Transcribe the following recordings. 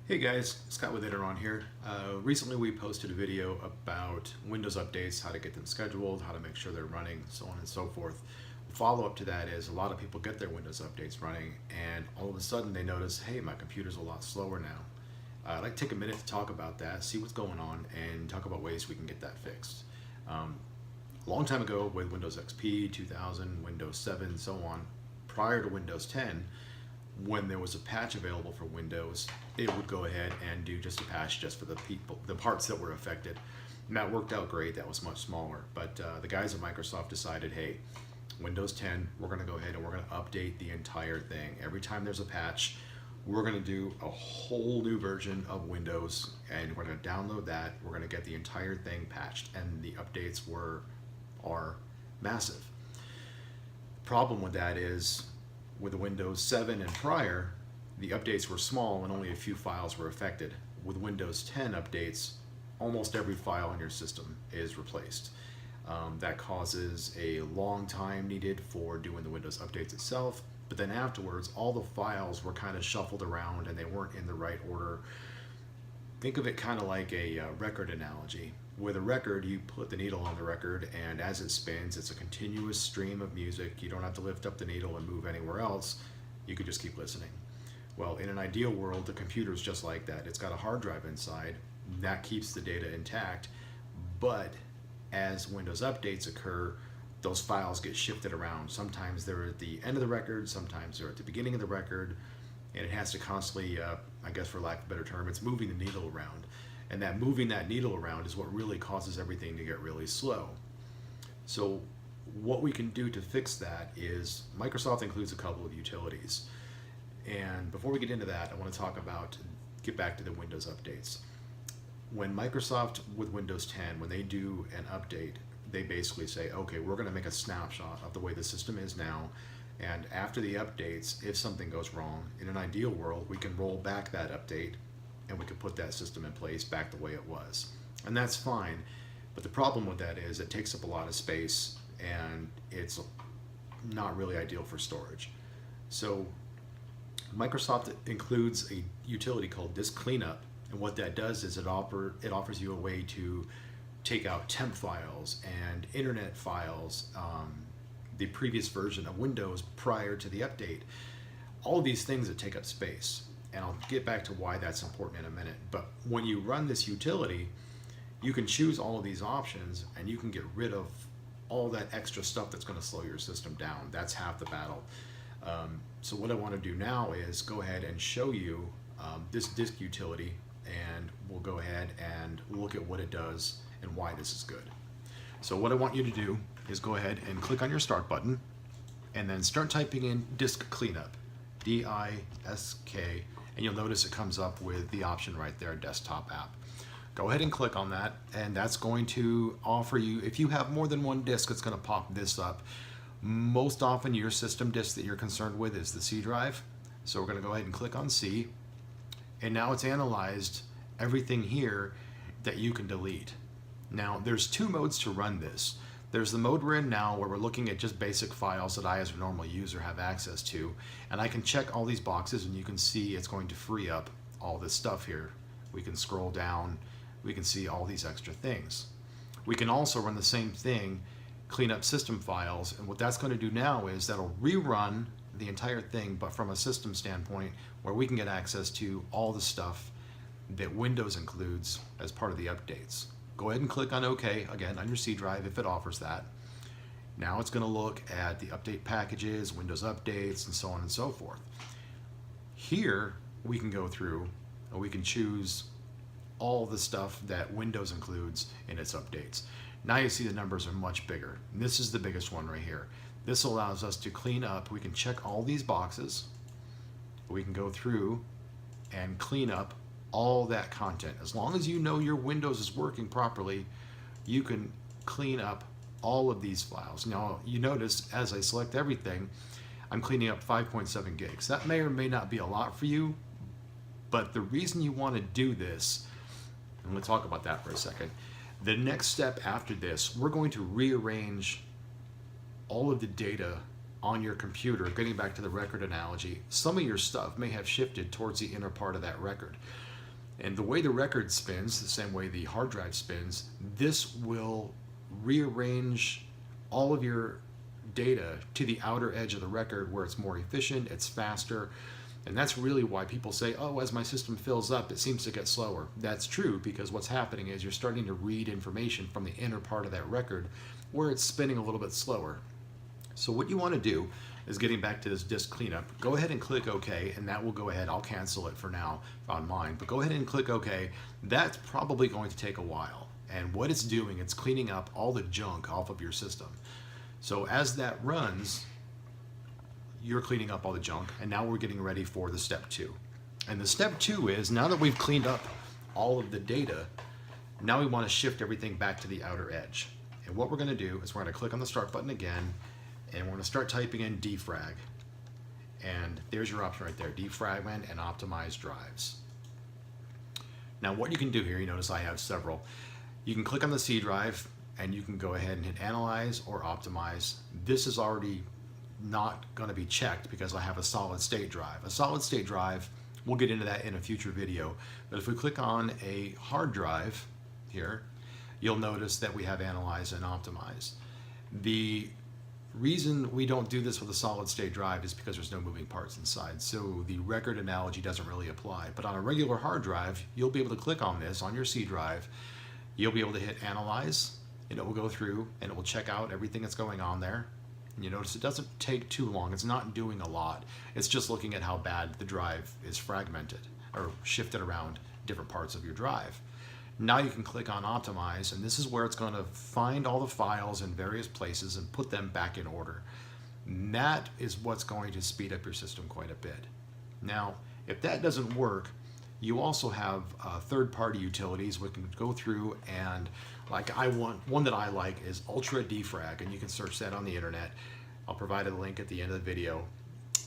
Hey guys, Scott with Interon here. Recently we posted a video about Windows updates, how to get them scheduled, how to make sure they're running, so on and so forth. The follow-up to that is a lot of people get their Windows updates running and all of a sudden they notice, hey, my computer's a lot slower now. I'd like to take a minute to talk about that, see what's going on, and talk about ways we can get that fixed. A long time ago with Windows XP, 2000, Windows 7, so on, prior to Windows 10, when there was a patch available for Windows, it would go ahead and do just a patch just for the parts that were affected. And that worked out great. That was much smaller. But the guys at Microsoft decided, hey, Windows 10, we're going to go ahead and we're going to update the entire thing. Every time there's a patch, we're going to do a whole new version of Windows, and we're going to download that. We're going to get the entire thing patched, and the updates are massive. The problem with that is, with the Windows 7 and prior, the updates were small and only a few files were affected. With Windows 10 updates, almost every file in your system is replaced. That causes a long time needed for doing the Windows updates itself, but then afterwards, all the files were kind of shuffled around and they weren't in the right order. Think of it kind of like a record analogy. With a record, you put the needle on the record, and as it spins, it's a continuous stream of music. You don't have to lift up the needle and move anywhere else. You could just keep listening. Well, in an ideal world, the computer is just like that. It's got a hard drive inside. That keeps the data intact. But as Windows updates occur, those files get shifted around. Sometimes they're at the end of the record, sometimes they're at the beginning of the record, and it has to constantly, I guess for lack of a better term, it's moving the needle around. And that moving that needle around is what really causes everything to get really slow. So what we can do to fix that is Microsoft includes a couple of utilities. And before we get into that, I want to get back to the Windows updates. When Microsoft with Windows 10, when they do an update, they basically say, okay, we're going to make a snapshot of the way the system is now. And after the updates, if something goes wrong, in an ideal world, we can roll back that update and we can put that system in place back the way it was. And that's fine, but the problem with that is it takes up a lot of space and it's not really ideal for storage. So Microsoft includes a utility called Disk Cleanup, and what that does is it offers you a way to take out temp files and internet files, the previous version of Windows prior to the update. All of these things that take up space. And I'll get back to why that's important in a minute. But when you run this utility, you can choose all of these options and you can get rid of all that extra stuff that's going to slow your system down. That's half the battle. So what I want to do now is go ahead and show you this disk utility, and we'll go ahead and look at what it does and why this is good. So what I want you to do is go ahead and click on your start button and then start typing in Disk Cleanup, D-I-S-K, and you'll notice it comes up with the option right there, desktop app. Go ahead and click on that, and that's going to offer you, if you have more than one disk, it's going to pop this up. Most often your system disk that you're concerned with is the C drive. So we're going to go ahead and click on C, and now it's analyzed everything here that you can delete. Now there's two modes to run this. There's the mode we're in now where we're looking at just basic files that I as a normal user have access to, and I can check all these boxes and you can see it's going to free up all this stuff here. We can scroll down, we can see all these extra things. We can also run the same thing, clean up system files, and what that's going to do now is that'll rerun the entire thing, but from a system standpoint where we can get access to all the stuff that Windows includes as part of the updates. Go ahead and click on OK, again, on your C drive if it offers that. Now it's going to look at the update packages, Windows updates, and so on and so forth. Here, we can go through and we can choose all the stuff that Windows includes in its updates. Now you see the numbers are much bigger. And this is the biggest one right here. This allows us to clean up. We can check all these boxes. We can go through and clean up all that content. As long as you know your Windows is working properly, you can clean up all of these files. Now you notice as I select everything, I'm cleaning up 5.7 gigs. That may or may not be a lot for you, but the reason you want to do this, and we'll talk about that for a second, the next step after this, we're going to rearrange all of the data on your computer. Getting back to the record analogy, some of your stuff may have shifted towards the inner part of that record. And the way the record spins, the same way the hard drive spins, this will rearrange all of your data to the outer edge of the record where it's more efficient, it's faster. And that's really why people say, oh, as my system fills up, it seems to get slower. That's true, because what's happening is you're starting to read information from the inner part of that record where it's spinning a little bit slower. So what you want to do is, getting back to this disk cleanup, go ahead and click OK, and that will go ahead. I'll cancel it for now on mine, but go ahead and click OK. That's probably going to take a while. And what it's doing, it's cleaning up all the junk off of your system. So as that runs, you're cleaning up all the junk, and now we're getting ready for the step 2. And the step 2 is, now that we've cleaned up all of the data, now we want to shift everything back to the outer edge. And what we're going to do is we're going to click on the start button again, and we're going to start typing in defrag. And there's your option right there, defragment and optimize drives. Now what you can do here, you notice I have several. You can click on the C drive and you can go ahead and hit analyze or optimize. This is already not going to be checked because I have a solid state drive. A solid state drive, we'll get into that in a future video, but if we click on a hard drive here, you'll notice that we have analyze and optimize. The reason we don't do this with a solid state drive is because there's no moving parts inside, so the record analogy doesn't really apply. But on a regular hard drive, you'll be able to click on this on your C drive, you'll be able to hit analyze, and it will go through and it will check out everything that's going on there. And you notice it doesn't take too long, it's not doing a lot, it's just looking at how bad the drive is fragmented or shifted around different parts of your drive. Now you can click on optimize, and this is where it's going to find all the files in various places and put them back in order. And that is what's going to speed up your system quite a bit. Now, if that doesn't work, you also have third-party utilities. We can go through and, like, one that I like is Ultra Defrag, and you can search that on the internet. I'll provide a link at the end of the video.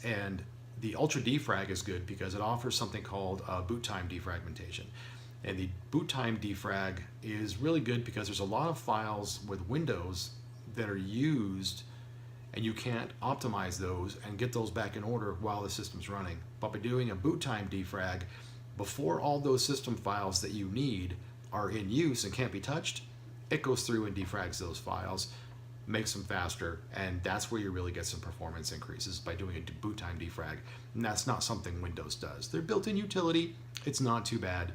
And the Ultra Defrag is good because it offers something called boot time defragmentation. And the boot time defrag is really good because there's a lot of files with Windows that are used and you can't optimize those and get those back in order while the system's running. But by doing a boot time defrag, before all those system files that you need are in use and can't be touched, it goes through and defrags those files, makes them faster, and that's where you really get some performance increases by doing a boot time defrag. And that's not something Windows does. Their built-in utility, it's not too bad,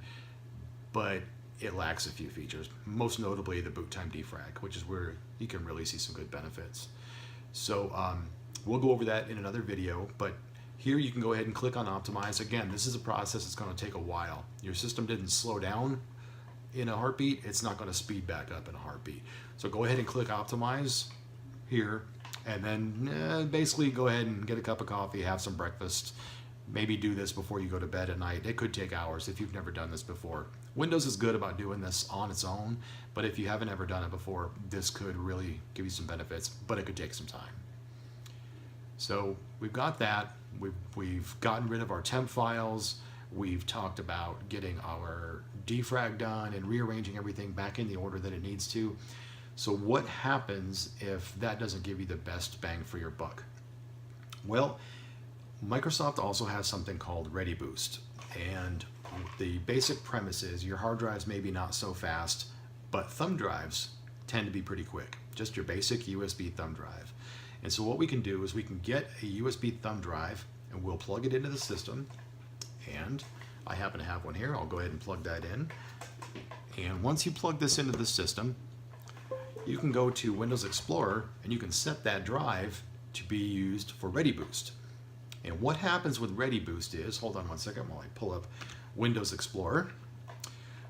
but it lacks a few features, most notably the boot time defrag, which is where you can really see some good benefits. So we'll go over that in another video, but here you can go ahead and click on optimize. Again, this is a process that's going to take a while. Your system didn't slow down in a heartbeat, it's not going to speed back up in a heartbeat. So go ahead and click optimize here, and then basically go ahead and get a cup of coffee, have some breakfast, maybe do this before you go to bed at night. It could take hours if you've never done this before. Windows is good about doing this on its own, but if you haven't ever done it before, this could really give you some benefits, but it could take some time. So we've got that. We've gotten rid of our temp files. We've talked about getting our defrag done and rearranging everything back in the order that it needs to. So what happens if that doesn't give you the best bang for your buck? Well, Microsoft also has something called Readyboost, and the basic premise is your hard drives may be not so fast, but thumb drives tend to be pretty quick, just your basic USB thumb drive. And so what we can do is we can get a USB thumb drive and we'll plug it into the system, and I happen to have one here. I'll go ahead and plug that in. And once you plug this into the system, you can go to Windows Explorer and you can set that drive to be used for Readyboost. And what happens with Readyboost is, hold on one second while I pull up Windows Explorer.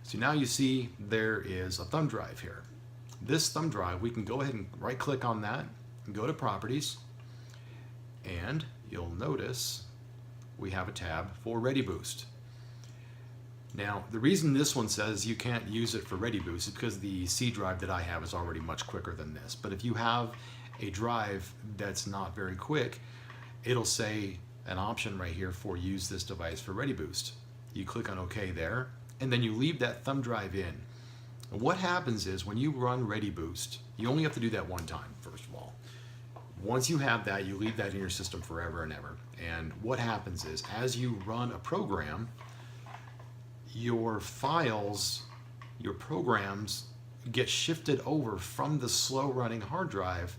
So now you see there is a thumb drive here. This thumb drive, we can go ahead and right click on that and go to Properties, and you'll notice we have a tab for Readyboost. Now, the reason this one says you can't use it for Readyboost is because the C drive that I have is already much quicker than this. But if you have a drive that's not very quick, it'll say an option right here for use this device for Readyboost. You click on OK there, and then you leave that thumb drive in. And what happens is when you run Readyboost, you only have to do that one time, first of all. Once you have that, you leave that in your system forever and ever. And what happens is, as you run a program, your files, your programs get shifted over from the slow running hard drive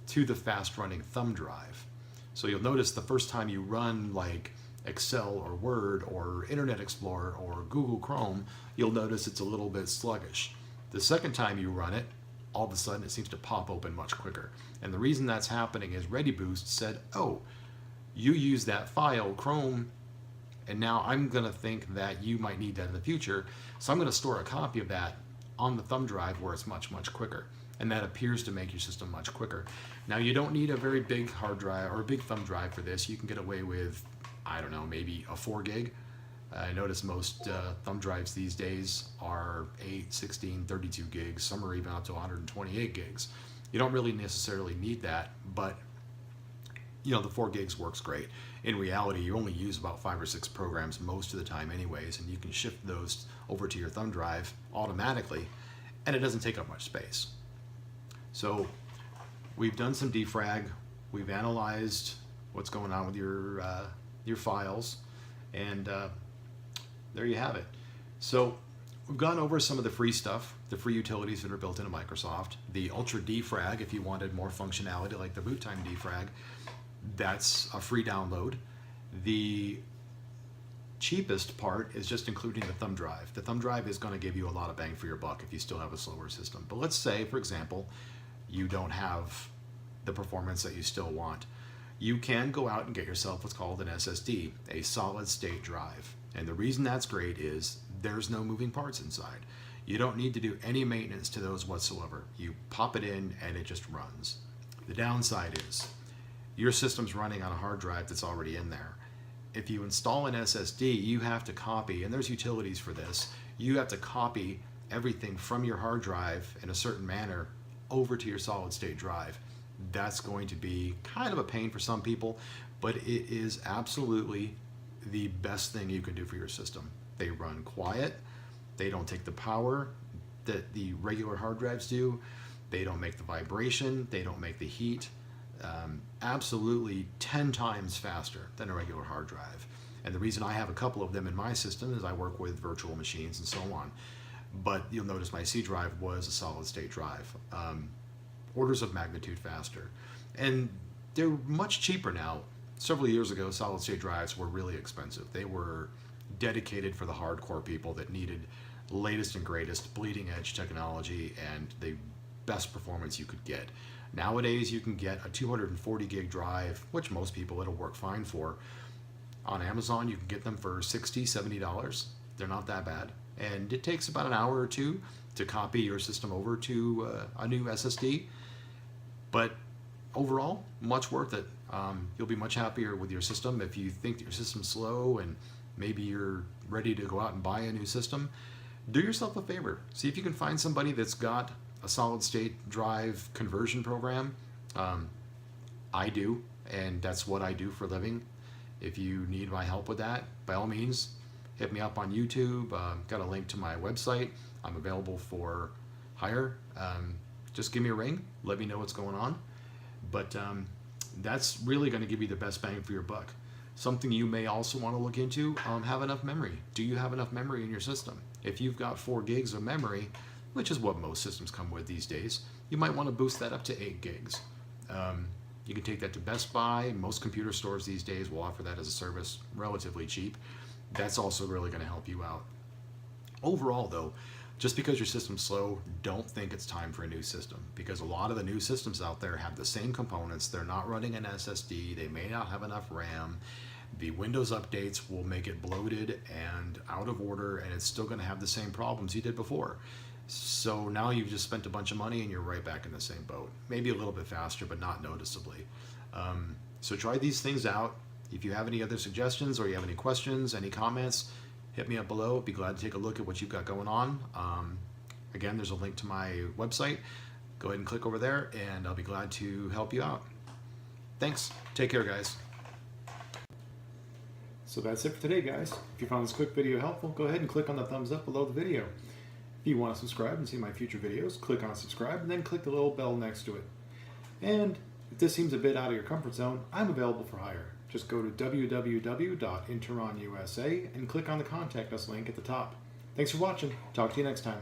to the fast running thumb drive. So you'll notice the first time you run like Excel or Word or Internet Explorer or Google Chrome, you'll notice it's a little bit sluggish. The second time you run it, all of a sudden it seems to pop open much quicker. And the reason that's happening is Readyboost said, oh, you use that file, Chrome, and now I'm going to think that you might need that in the future. So I'm going to store a copy of that on the thumb drive where it's much, much quicker. And that appears to make your system much quicker. Now, you don't need a very big hard drive or a big thumb drive for this. You can get away with, I don't know, maybe a 4 gig. I notice most thumb drives these days are 8, 16, 32 gigs. Some are even up to 128 gigs. You don't really necessarily need that, but you know, the 4 gigs works great. In reality, you only use about 5 or 6 programs most of the time anyways, and you can shift those over to your thumb drive automatically, and it doesn't take up much space. So we've done some defrag, we've analyzed what's going on with your files, and there you have it. So we've gone over some of the free stuff, the free utilities that are built into Microsoft. The Ultra Defrag, if you wanted more functionality like the boot time defrag, that's a free download. The cheapest part is just including the thumb drive. The thumb drive is going to give you a lot of bang for your buck if you still have a slower system. But let's say, for example, you don't have the performance that you still want. You can go out and get yourself what's called an SSD, a solid state drive. And the reason that's great is there's no moving parts inside. You don't need to do any maintenance to those whatsoever. You pop it in and it just runs. The downside is your system's running on a hard drive that's already in there. If you install an SSD, you have to copy, and there's utilities for this, you have to copy everything from your hard drive in a certain manner over to your solid state drive. That's going to be kind of a pain for some people, but it is absolutely the best thing you can do for your system. They run quiet, they don't take the power that the regular hard drives do, they don't make the vibration, they don't make the heat. Absolutely 10 times faster than a regular hard drive. And the reason I have a couple of them in my system is I work with virtual machines and so on. But you'll notice my C drive was a solid state drive. Orders of magnitude faster. And they're much cheaper now. Several years ago, solid state drives were really expensive. They were dedicated for the hardcore people that needed latest and greatest bleeding edge technology and the best performance you could get. Nowadays, you can get a 240 gig drive, which most people it'll work fine for. On Amazon, you can get them for $60, $70. They're not that bad. And it takes about an hour or two to copy your system over to a new SSD. But overall, much worth it. You'll be much happier with your system. If you think your system's slow and maybe you're ready to go out and buy a new system, do yourself a favor. See if you can find somebody that's got a solid state drive conversion program. I do, and that's what I do for a living. If you need my help with that, by all means, hit me up on YouTube. Got a link to my website. I'm available for hire. Just give me a ring. Let me know what's going on. But that's really going to give you the best bang for your buck. Something you may also want to look into, have enough memory. Do you have enough memory in your system? If you've got 4 gigs of memory, which is what most systems come with these days, you might want to boost that up to 8 gigs. You can take that to Best Buy. Most computer stores these days will offer that as a service, relatively cheap. That's also really going to help you out. Overall though, just because your system's slow, don't think it's time for a new system, because a lot of the new systems out there have the same components. They're not running an SSD. They may not have enough RAM. The Windows updates will make it bloated and out of order, and it's still going to have the same problems you did before. So now you've just spent a bunch of money and you're right back in the same boat. Maybe a little bit faster, but not noticeably. So try these things out. If you have any other suggestions or you have any questions, any comments, hit me up below. Be glad to take a look at what you've got going on. Again, there's a link to my website. Go ahead and click over there and I'll be glad to help you out. Thanks. Take care, guys. So that's it for today, guys. If you found this quick video helpful, go ahead and click on the thumbs up below the video. If you want to subscribe and see my future videos, click on subscribe and then click the little bell next to it. And if this seems a bit out of your comfort zone, I'm available for hire. Just go to www.interonusa and click on the Contact Us link at the top. Thanks for watching. Talk to you next time.